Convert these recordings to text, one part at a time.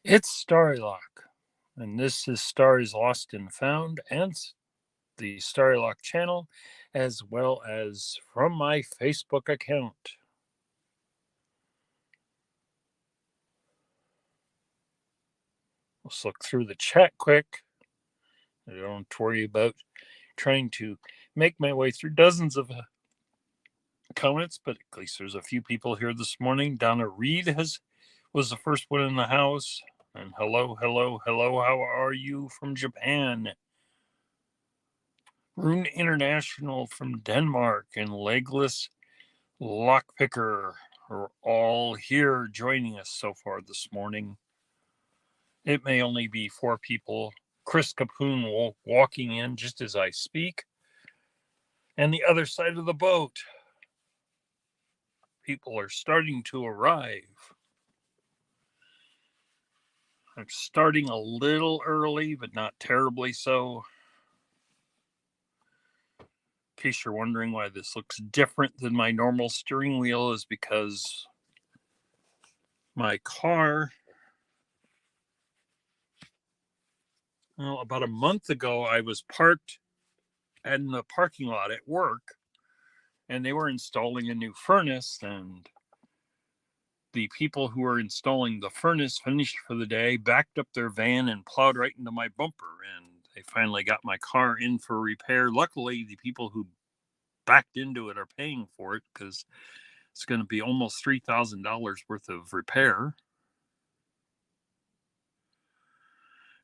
It's Starrylock, and this is Starry's Lost and Found and the Starrylock channel, as well as from my Facebook account. Let's look through the chat quick. I don't worry about trying to make my way through dozens of comments, but at least there's a few people here this morning. Donna Reed was the first one in the house. And hello, how are you from Japan? Rune International from Denmark and Legless Lockpicker are all here joining us so far this morning. It may only be 4 people. Chris Capoon walking in just as I speak. And the other side of the boat, people are starting to arrive. I'm starting a little early, but not terribly so. In case you're wondering why this looks different than my normal steering wheel, is because my car, well, about a month ago, I was parked in the parking lot at work, and they were installing a new furnace, and the people who were installing the furnace finished for the day, backed up their van, and plowed right into my bumper, and they finally got my car in for repair. Luckily, the people who backed into it are paying for it, because it's going to be almost $3,000 worth of repair.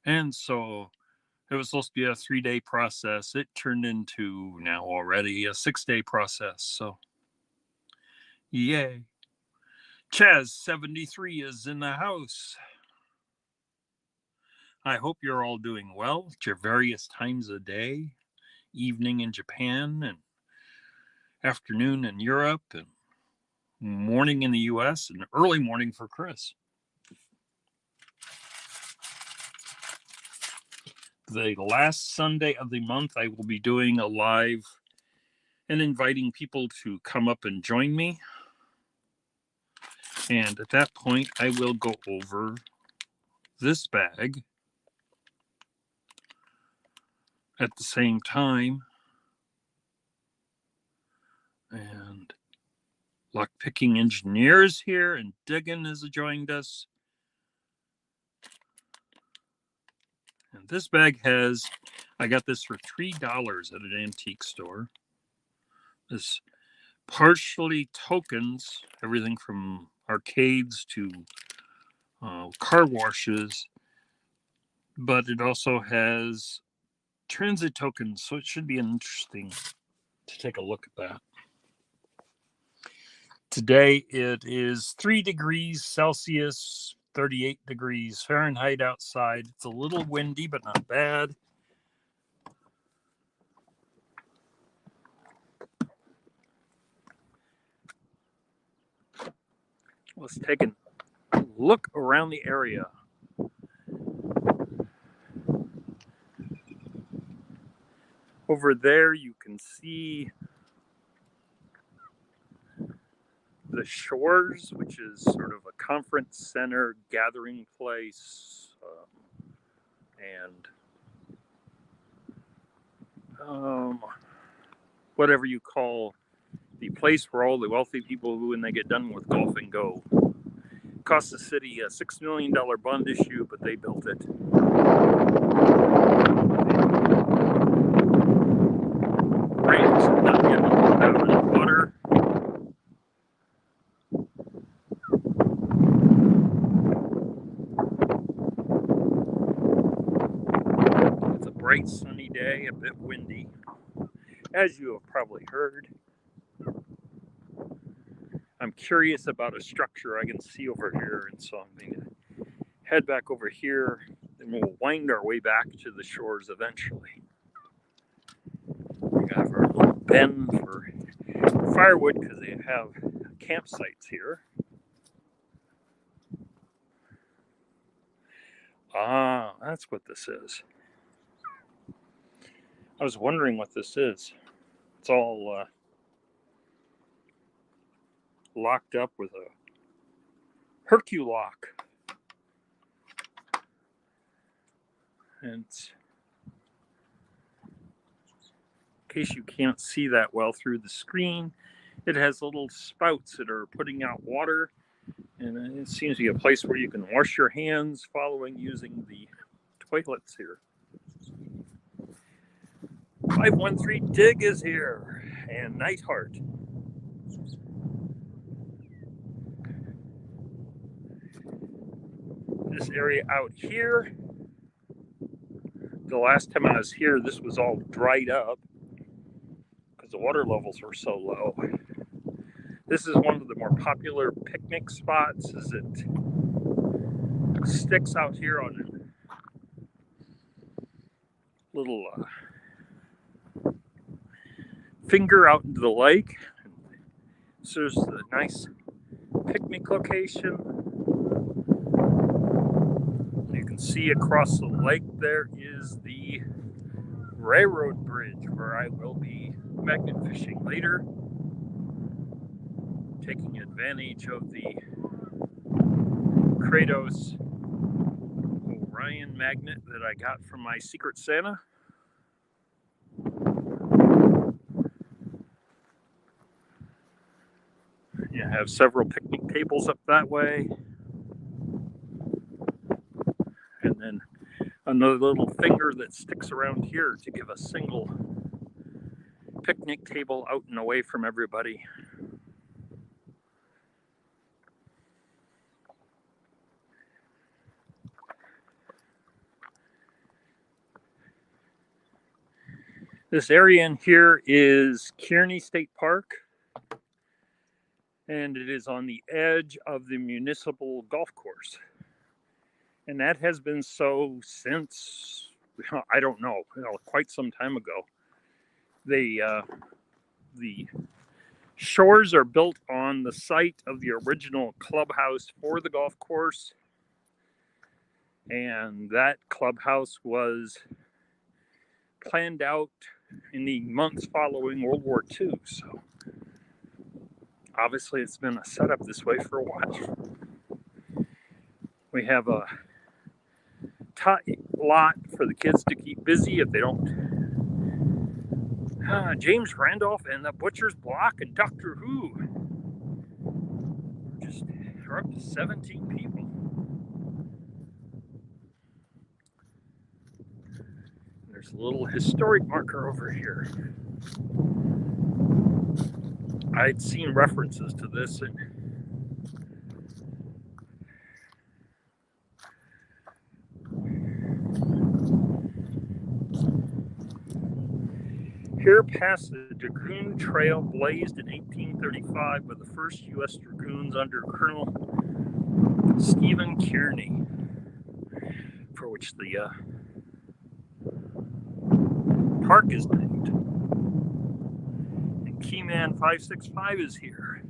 And so it was supposed to be a 3-day process. It turned into now already a 6-day process. So, yay. Chaz73 is in the house. I hope you're all doing well at your various times of day, evening in Japan and afternoon in Europe and morning in the US and early morning for Chris. The last Sunday of the month, I will be doing a live and inviting people to come up and join me. And at that point, I will go over this bag at the same time. And Lockpicking Engineers here, and Diggin has joined us. And this bag has, I got this for $3 at an antique store. This partially tokens everything from arcades to car washes, but it also has transit tokens, so it should be interesting to take a look at that. Today it is 3 degrees Celsius, 38 degrees Fahrenheit outside. It's a little windy, but not bad. Let's take a look around the area. Over there you can see the Shores, which is sort of a conference center, gathering place, and whatever you call the place where all the wealthy people who, when they get done with golfing, go. It cost the city a $6 million bond issue, but they built it. Rain's not getting out of the water. It's a bright sunny day, a bit windy, as you have probably heard. I'm curious about a structure I can see over here, and so I'm going to head back over here, and we'll wind our way back to the Shores eventually. We have our little bin for firewood because they have campsites here. Ah, that's what this is. I was wondering what this is. It's all locked up with a Herculock. And in case you can't see that well through the screen, it has little spouts that are putting out water, and it seems to be a place where you can wash your hands following using the toilets here. 513 Dig is here, and Nightheart. This area out here, the last time I was here, this was all dried up because the water levels were so low. This is one of the more popular picnic spots, as it sticks out here on a little finger out into the lake. So there's a nice picnic location. You can see across the lake there is the railroad bridge where I will be magnet fishing later, taking advantage of the Kratos Orion magnet that I got from my Secret Santa. You have several picnic tables up that way. And then another little finger that sticks around here to give a single picnic table out and away from everybody. This area in here is Kearny State Park, and it is on the edge of the municipal golf course. And that has been so since, I don't know, quite some time ago. The shores are built on the site of the original clubhouse for the golf course. And that clubhouse was planned out in the months following World War II. So obviously it's been a setup this way for a while. We have a lot for the kids to keep busy if they don't. James Randolph and the Butcher's Block and Doctor Who. We're up to 17 people. There's a little historic marker over here. I'd seen references to this and here past the Dragoon Trail blazed in 1835 by the first U.S. Dragoons under Colonel Stephen Kearny, for which the park is named. And Keyman 565 is here.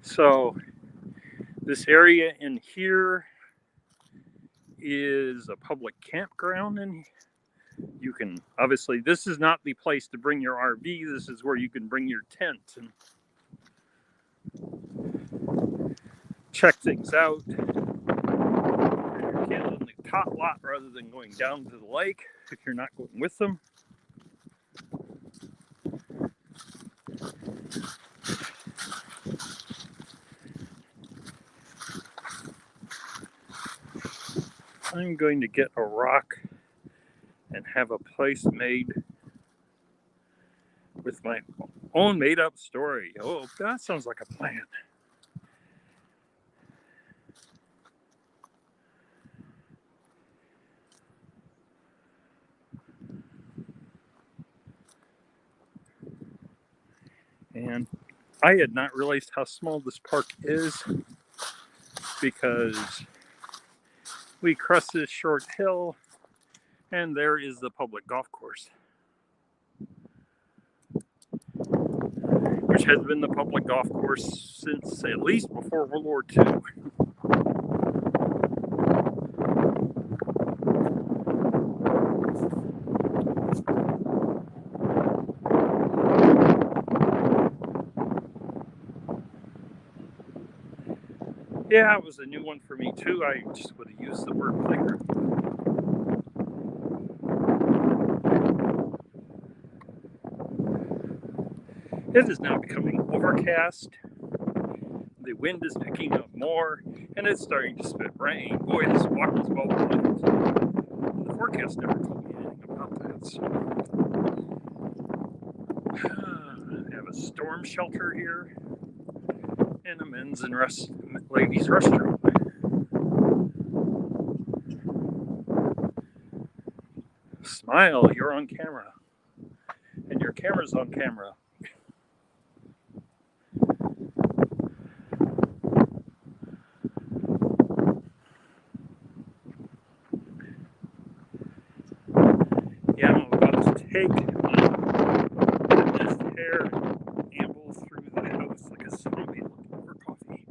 So this area in here is a public campground, and you can, obviously, this is not the place to bring your RV. This is where you can bring your tent and check things out. Your kids in the tot lot rather than going down to the lake if you're not going with them. I'm going to get a rock and have a place made with my own made-up story. Oh, that sounds like a plan. And I had not realized how small this park is because we cross this short hill and there is the public golf course, which has been the public golf course since at least before World War II. Yeah, it was a new one for me too. I just would have used the word playground. It is now becoming overcast. The wind is picking up more, and it's starting to spit rain. Boy, this water's well lit. The forecast never told me anything about that. So, I have a storm shelter here, and a men's and ladies' restroom. Smile, you're on camera, and your camera's on camera. Yeah, I'm about to take this hair amble through the house like a zombie looking for coffee.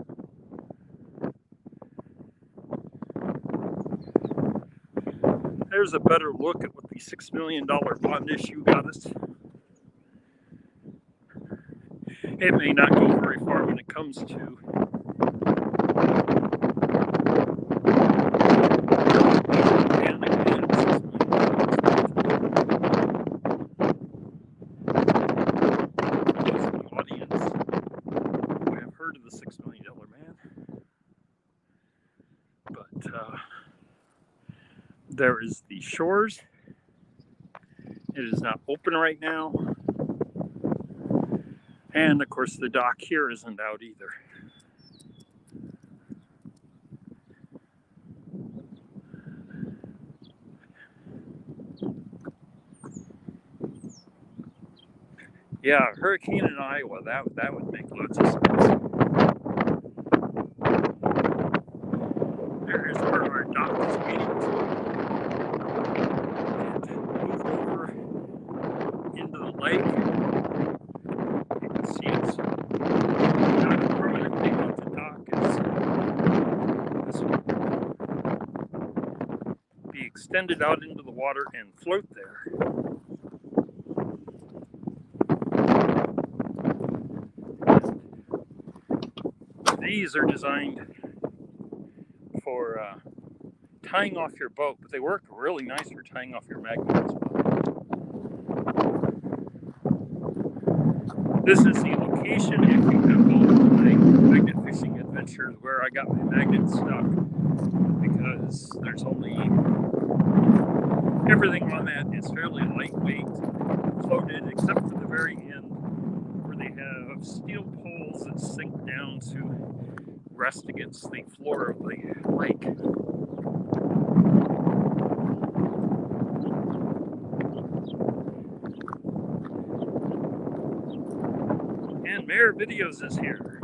There's a better look at what the $6 million bond issue got us. It may not go very far when it comes to there is the shores. It is not open right now. And of course the dock here isn't out either. Yeah, a hurricane in Iowa, that would make lots of sense. There's where our dock is meeting to. Move over into the lake. You can see it's not permanently on the dock. This will be extended out into the water and float there. These are designed for tying off your boat, but they work really nice for tying off your magnets. This is the location, if you have followed my magnet fishing adventures, where I got my magnet stuck, because there's only everything on that is fairly lightweight, floated, except for the very end, where they have steel poles that sink down to rest against the floor of the lake. And MAER Videos is here.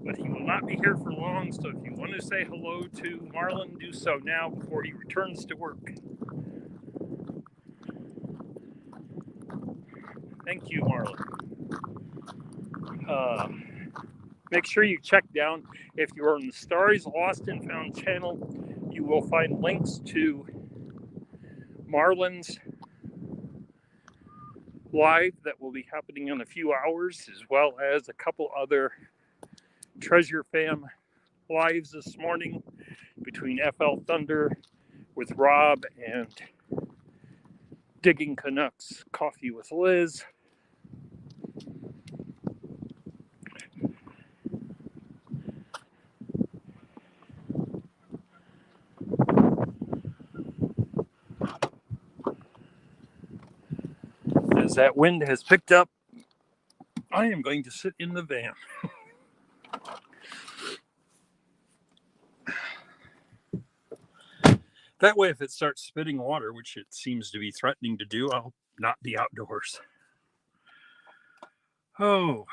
But he will not be here for long, so if you want to say hello to Marlin, do so now before he returns to work. Thank you, Marlin. Make sure you check down. If you are on the Starry's Lost and Found channel, you will find links to Marlin's live that will be happening in a few hours, as well as a couple other Treasure Fam lives this morning between Flthunder with Rob and Diggin Canuck's Coffee with Liz. As that wind has picked up, I am going to sit in the van. That way, if it starts spitting water, which it seems to be threatening to do, I'll not be outdoors. Oh.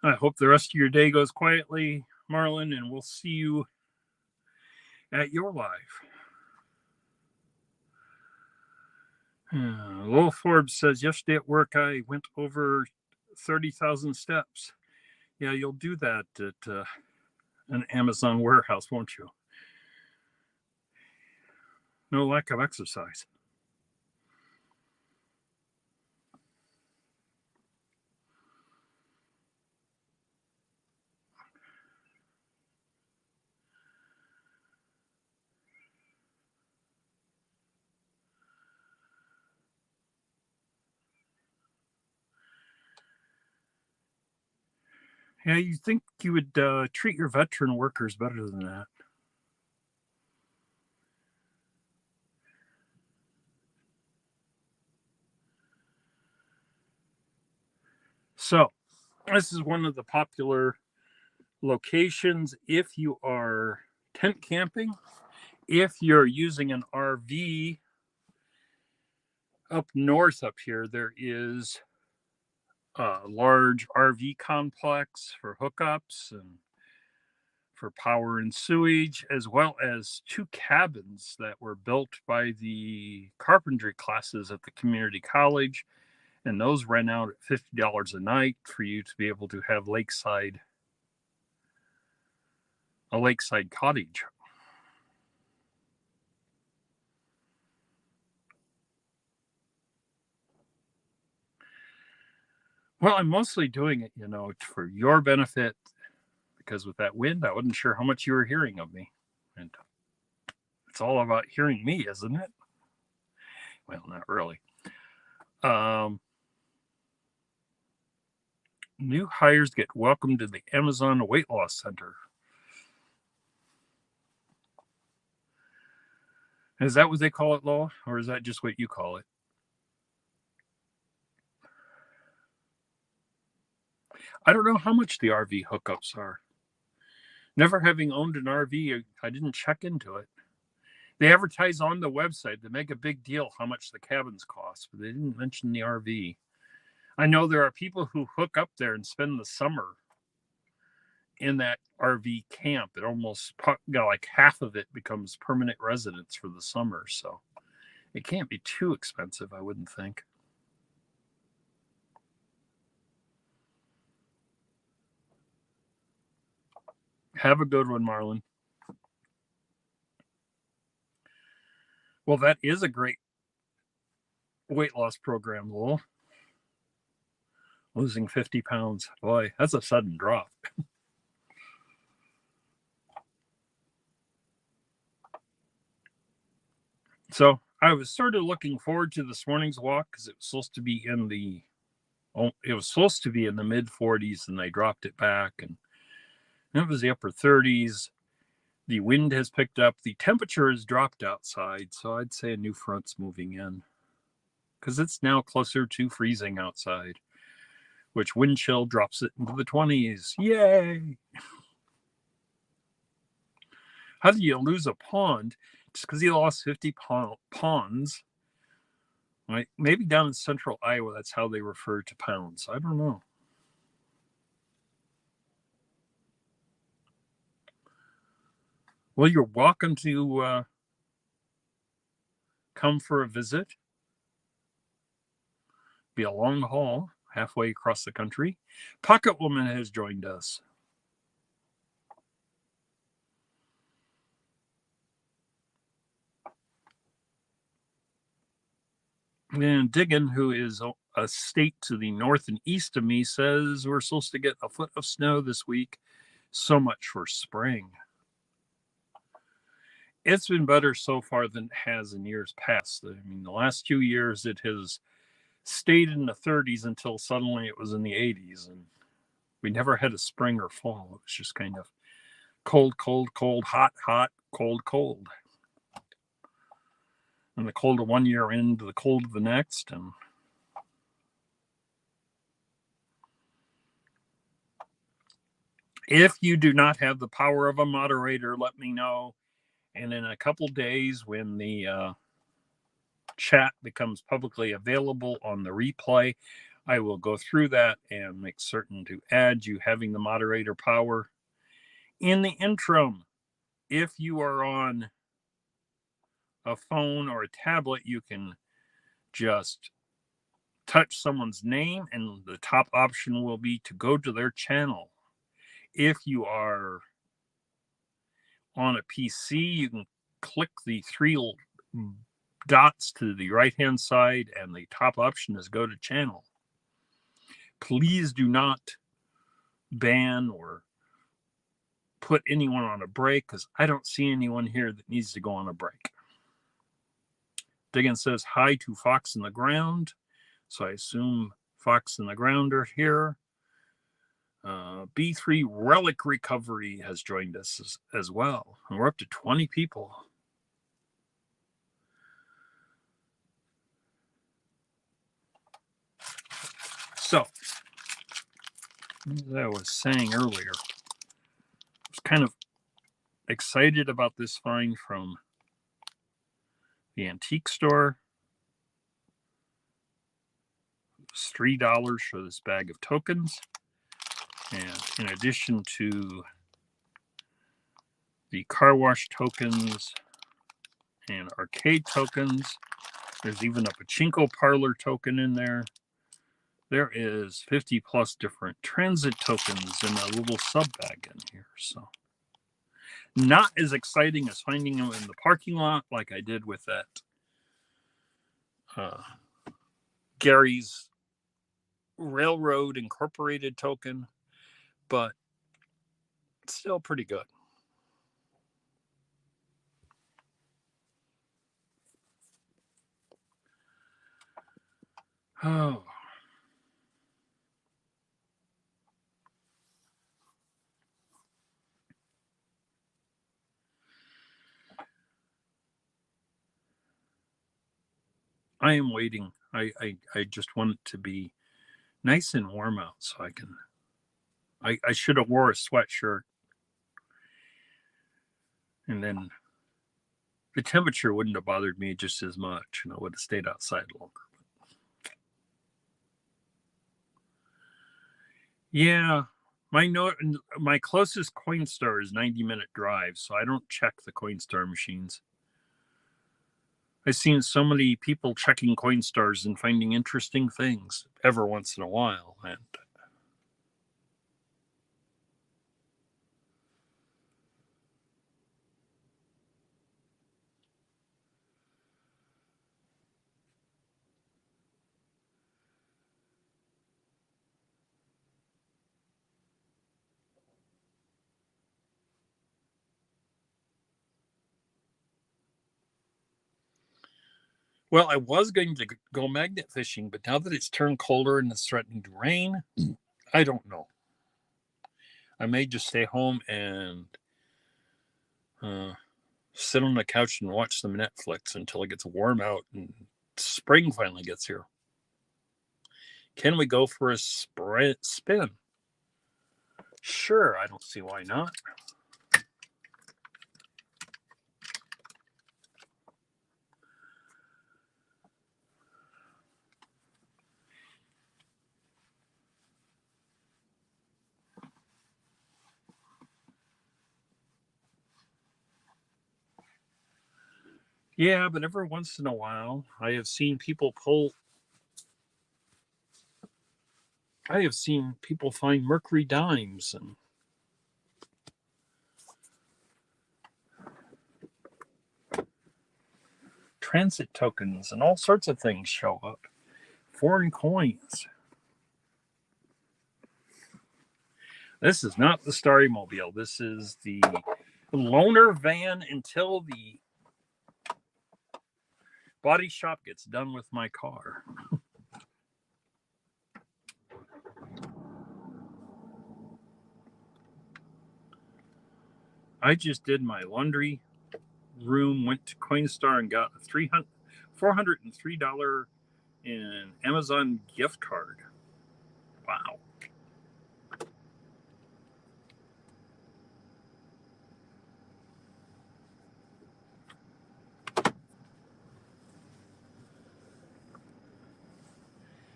I hope the rest of your day goes quietly, Marlin, and we'll see you at your live. Lowell Forbes says, yesterday at work, I went over 30,000 steps. Yeah, you'll do that at an Amazon warehouse, won't you? No lack of exercise. Yeah, you think you would treat your veteran workers better than that. So, this is one of the popular locations if you are tent camping. If you're using an RV up north up here, there is a large RV complex for hookups and for power and sewage, as well as 2 cabins that were built by the carpentry classes at the community college. And those rent out at $50 a night for you to be able to have a lakeside cottage. Well, I'm mostly doing it, for your benefit, because with that wind, I wasn't sure how much you were hearing of me. And it's all about hearing me, isn't it? Well, not really. New hires get welcome to the Amazon Weight Loss Center. Is that what they call it, Law? Or is that just what you call it? I don't know how much the RV hookups are. Never having owned an RV, I didn't check into it. They advertise on the website. They make a big deal how much the cabins cost, but they didn't mention the RV. I know there are people who hook up there and spend the summer in that RV camp. It almost, like half of it becomes permanent residence for the summer. So it can't be too expensive, I wouldn't think. Have a good one, Marlon. Well, that is a great weight loss program, Lowell. Losing 50 pounds. Boy, that's a sudden drop. So I was sort of looking forward to this morning's walk because it was supposed to be in the mid 40s, and they dropped it back, and it was the upper 30s. The wind has picked up. The temperature has dropped outside, so I'd say a new front's moving in because it's now closer to freezing outside, which wind chill drops it into the 20s. Yay! How do you lose a pond just because you lost 50 ponds? Right? Maybe down in central Iowa, that's how they refer to pounds. I don't know. Well, you're welcome to come for a visit. Be a long haul halfway across the country. Pocket Woman has joined us. And Diggin, who is a state to the north and east of me, says we're supposed to get a foot of snow this week. So much for spring. It's been better so far than it has in years past. I mean, the last 2 years it has stayed in the 30s until suddenly it was in the 80s, and we never had a spring or fall. It was just kind of cold, cold, cold, hot, hot, cold, cold. And the cold of one year into the cold of the next. And if you do not have the power of a moderator, let me know. And in a couple days, when the chat becomes publicly available on the replay, I will go through that and make certain to add you having the moderator power. In the interim, if you are on a phone or a tablet, you can just touch someone's name, and the top option will be to go to their channel. If you are on a PC, you can click the three dots to the right-hand side, and the top option is go to channel. Please do not ban or put anyone on a break, because I don't see anyone here that needs to go on a break. Diggin says hi to Fox in the Ground, so I assume Fox in the Ground are here. B3 Relic Recovery has joined us as well, and we're up to 20 people. So, as I was saying earlier, I was kind of excited about this find from the antique store. It was $3 for this bag of tokens. And in addition to the car wash tokens and arcade tokens, there's even a pachinko parlor token in there. There is 50 plus different transit tokens in a little sub bag in here. So not as exciting as finding them in the parking lot like I did with that Gary's Railroad Incorporated token, but still pretty good. Oh. I am waiting. I just want it to be nice and warm out so I can. I should have wore a sweatshirt, and then the temperature wouldn't have bothered me just as much, and I would have stayed outside longer. Yeah, my closest Coinstar is 90-minute drive, so I don't check the Coinstar machines. I've seen so many people checking Coinstars and finding interesting things every once in a while, and well, I was going to go magnet fishing, but now that it's turned colder and it's threatening to rain, I don't know. I may just stay home and sit on the couch and watch some Netflix until it gets warm out and spring finally gets here. Can we go for a spin? Sure, I don't see why not. Yeah, but every once in a while, I have seen people find mercury dimes and transit tokens and all sorts of things show up. Foreign coins. This is not the Starry Mobile. This is the loaner van until the body shop gets done with my car. I just did my laundry room, went to Coinstar and got a $403 in Amazon gift card. Wow.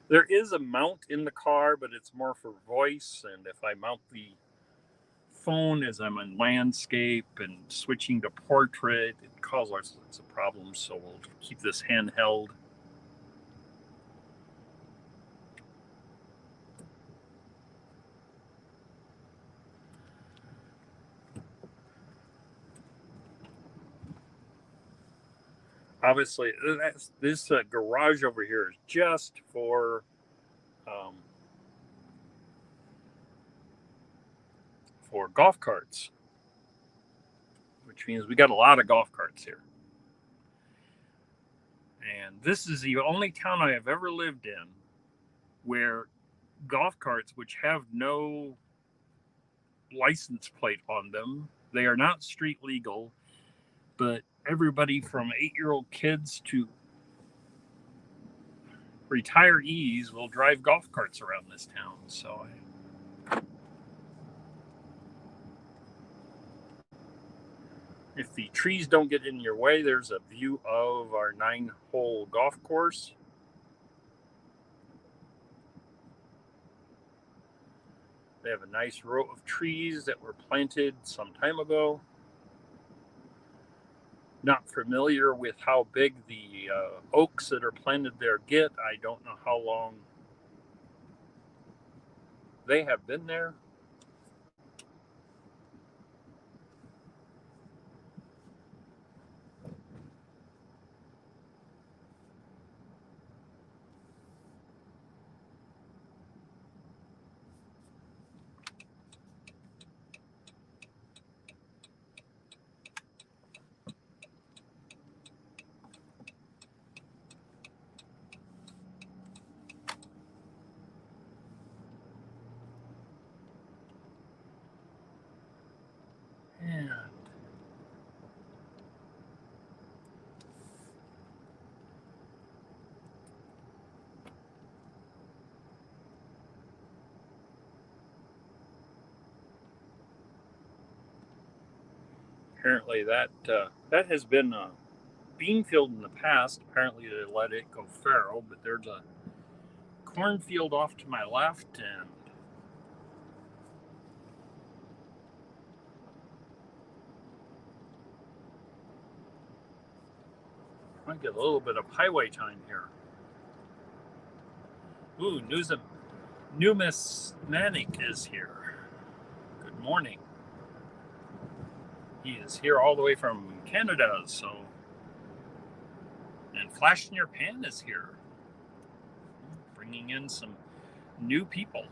There is a mount in the car, but it's more for voice, and if I mount the phone as I'm on landscape and switching to portrait, it causes all sorts of problems, so we'll keep this handheld. obviously, this garage over here is just for golf carts, which means we got a lot of golf carts here. And this is the only town I have ever lived in where golf carts, which have no license plate on them, they are not street legal, but everybody from 8-year-old kids to retirees will drive golf carts around this town. So if the trees don't get in your way, there's a view of our 9-hole golf course. They have a nice row of trees that were planted some time ago. Not familiar with how big the oaks that are planted there get. I don't know how long they have been there. And apparently that has been a bean field in the past. Apparently they let it go fallow, but there's a cornfield off to my left, and I get a little bit of highway time here. Ooh, Numismatic is here. Good morning. He is here all the way from Canada, so. And Flash in Your Pan is here, bringing in some new people.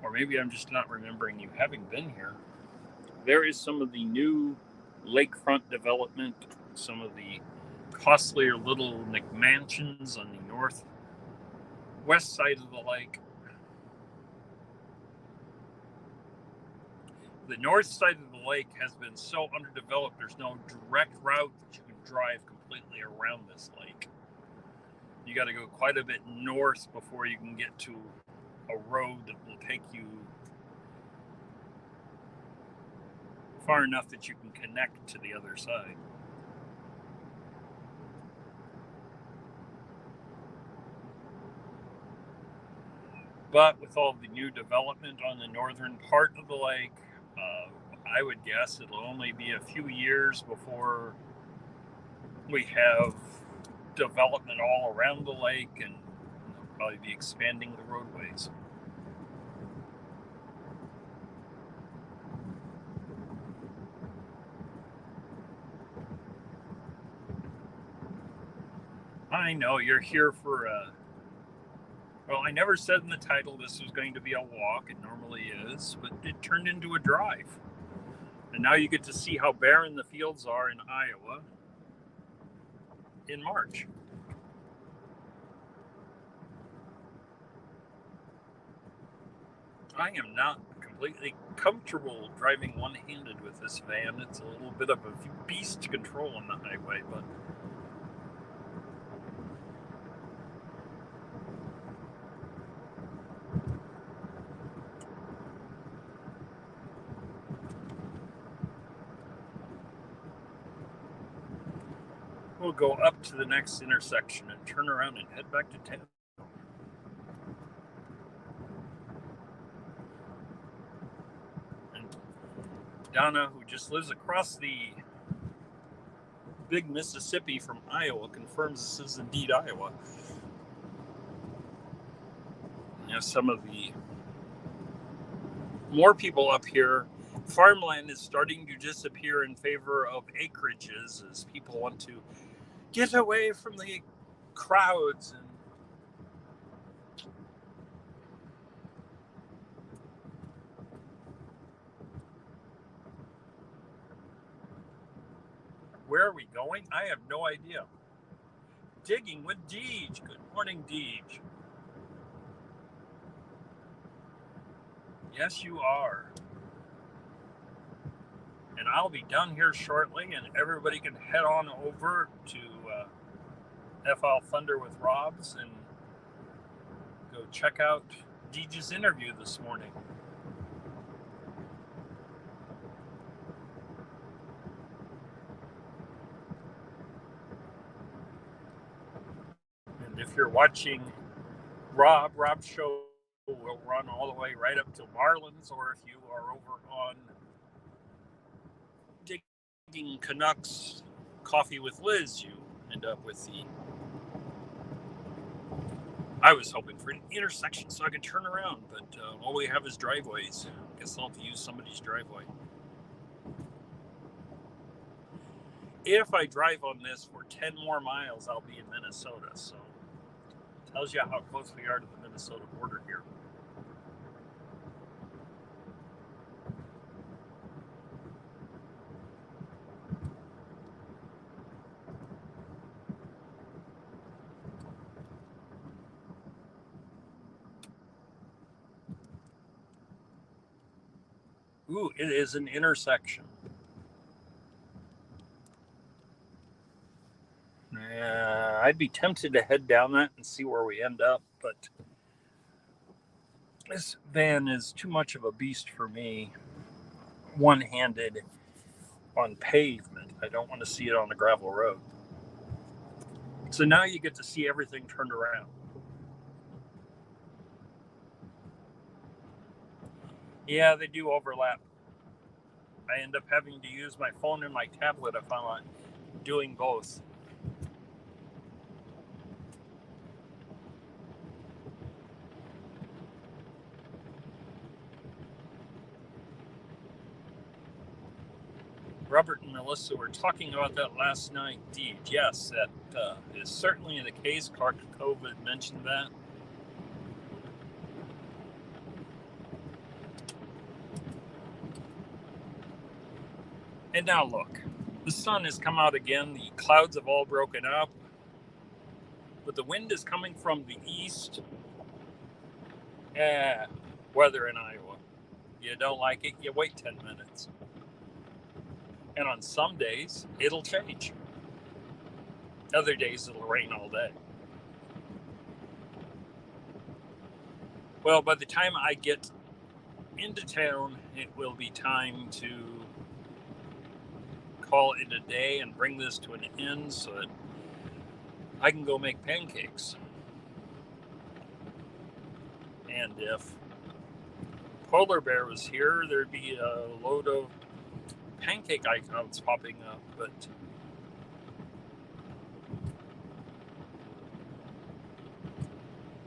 Or maybe I'm just not remembering you having been here. There is some of the new lakefront development, some of the costlier little McMansions on the northwest side of the lake. The north side of the lake has been so underdeveloped, there's no direct route that you can drive completely around this lake. You got to go quite a bit north before you can get to a road that will take you far enough that you can connect to the other side. But with all the new development on the northern part of the lake, I would guess it'll only be a few years before we have development all around the lake, and they'll probably be expanding the roadways. I know you're here for well, I never said in the title this was going to be a walk. It normally is, but it turned into a drive. And now you get to see how barren the fields are in Iowa in March. I am not completely comfortable driving one-handed with this van. It's a little bit of a beast to control on the highway, but we'll go up to the next intersection and turn around and head back to town. And Donna, who just lives across the big Mississippi from Iowa, confirms this is indeed Iowa. You know, some of the more people up here farmland is starting to disappear in favor of acreages as people want to get away from the crowds. And where are we going? I have no idea. Digging with Deej. Good morning, Deej. Yes, you are. And I'll be done here shortly, and everybody can head on over to Flthunder with Rob's and go check out Deej's interview this morning. And if you're watching Rob's show will run all the way right up to Marlin's, or if you are over on Diggin Canuck's Coffee with Liz, you end up with the... I was hoping for an intersection so I could turn around, but all we have is driveways. I guess I'll have to use somebody's driveway. If I drive on this for 10 more miles, I'll be in Minnesota, so it tells you how close we are to the Minnesota border here. Ooh, it is an intersection. I'd be tempted to head down that and see where we end up, but this van is too much of a beast for me. One-handed on pavement. I don't want to see it on a gravel road. So now you get to see everything turned around. Yeah, they do overlap. I end up having to use my phone and my tablet if I'm doing both. Robert and Melissa were talking about that last night. Indeed, yes, that is certainly the case. Clark COVID mentioned that. And now look, the sun has come out again. The clouds have all broken up, but the wind is coming from the east. Weather in Iowa. You don't like it, you wait 10 minutes. And on some days, it'll change. Other days, it'll rain all day. Well, by the time I get into town, it will be time to call it a day and bring this to an end so that I can go make pancakes. And if Polar Bear was here, there'd be a load of pancake icons popping up, but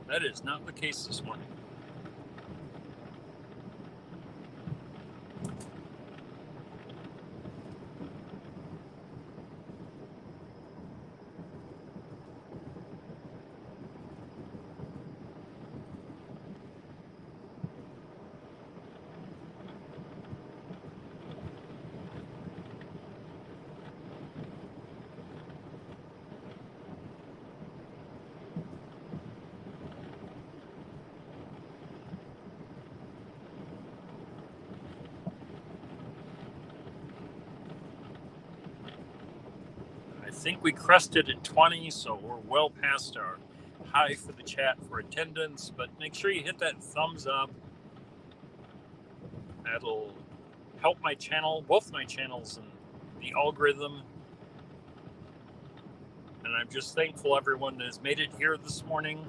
that is not the case this morning. I think we crested at 20, so we're well past our high for the chat for attendance, but make sure you hit that thumbs up. That'll help my channel, both my channels, and the algorithm. And I'm just thankful everyone has made it here this morning.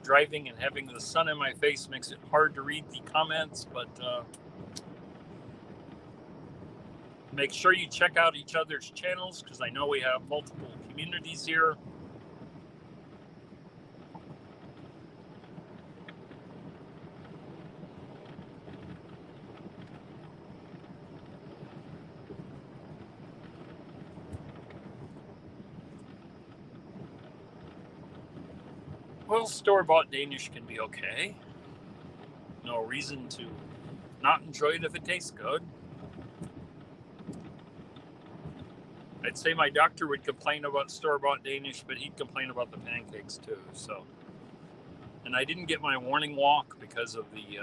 Driving and having the sun in my face makes it hard to read the comments, but make sure you check out each other's channels because I know we have multiple communities here. Well, store-bought Danish can be okay. No reason to not enjoy it if it tastes good. I'd say my doctor would complain about store-bought Danish, but he'd complain about the pancakes too. So, and I didn't get my morning walk because of the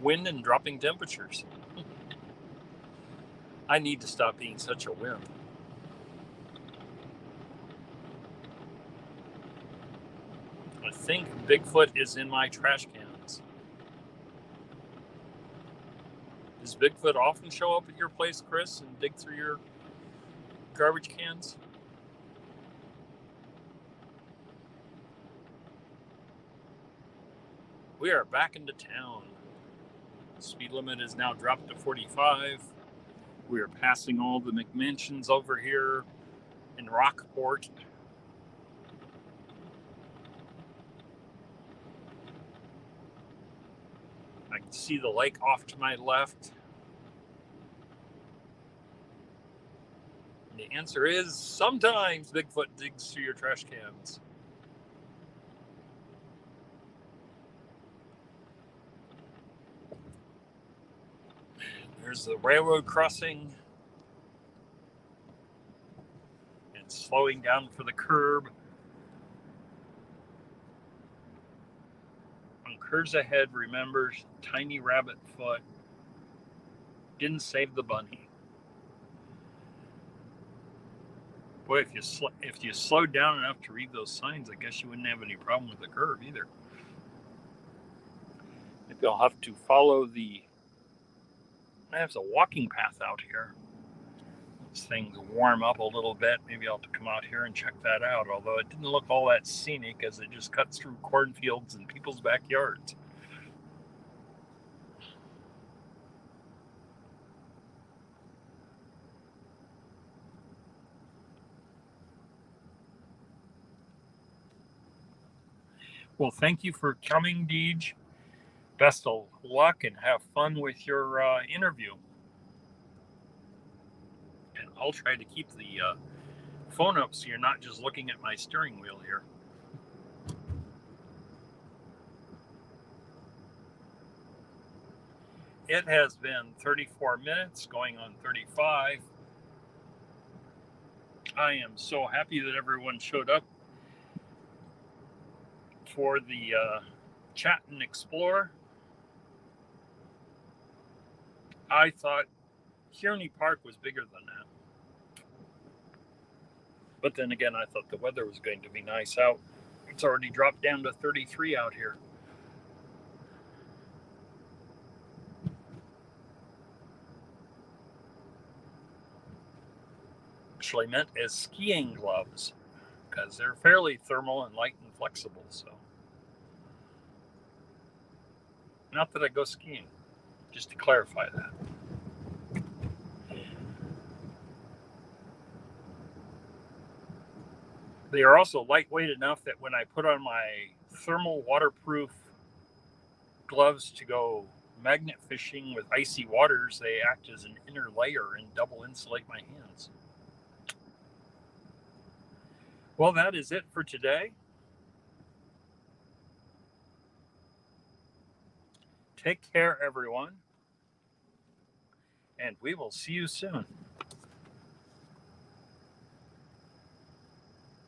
wind and dropping temperatures. I need to stop being such a wimp. I think Bigfoot is in my trash cans. Does Bigfoot often show up at your place, Chris, and dig through your garbage cans? We are back into town. The speed limit is now dropped to 45. We are passing all the McMansions over here in Rockport. I can see the lake off to my left. And the answer is sometimes Bigfoot digs through your trash cans. There's the railroad crossing. And slowing down for the curb. On curves ahead, remember, tiny rabbit foot. Didn't save the bunny. Boy, if you slowed down enough to read those signs, I guess you wouldn't have any problem with the curve either. Maybe I'll have to follow there's a walking path out here. As things warm up a little bit, maybe I'll have to come out here and check that out, although it didn't look all that scenic as it just cuts through cornfields and people's backyards. Well, thank you for coming, Deej. Best of luck and have fun with your interview. And I'll try to keep the phone up so you're not just looking at my steering wheel here. It has been 34 minutes, going on 35. I am so happy that everyone showed up for the chat and explore. I thought Kearny Park was bigger than that. But then again, I thought the weather was going to be nice out. It's already dropped down to 33 out here. Actually meant as skiing gloves because they're fairly thermal and light and flexible. So, not that I go skiing, just to clarify that. They are also lightweight enough that when I put on my thermal waterproof gloves to go magnet fishing with icy waters, they act as an inner layer and double insulate my hands. Well, that is it for today. Take care, everyone, and we will see you soon.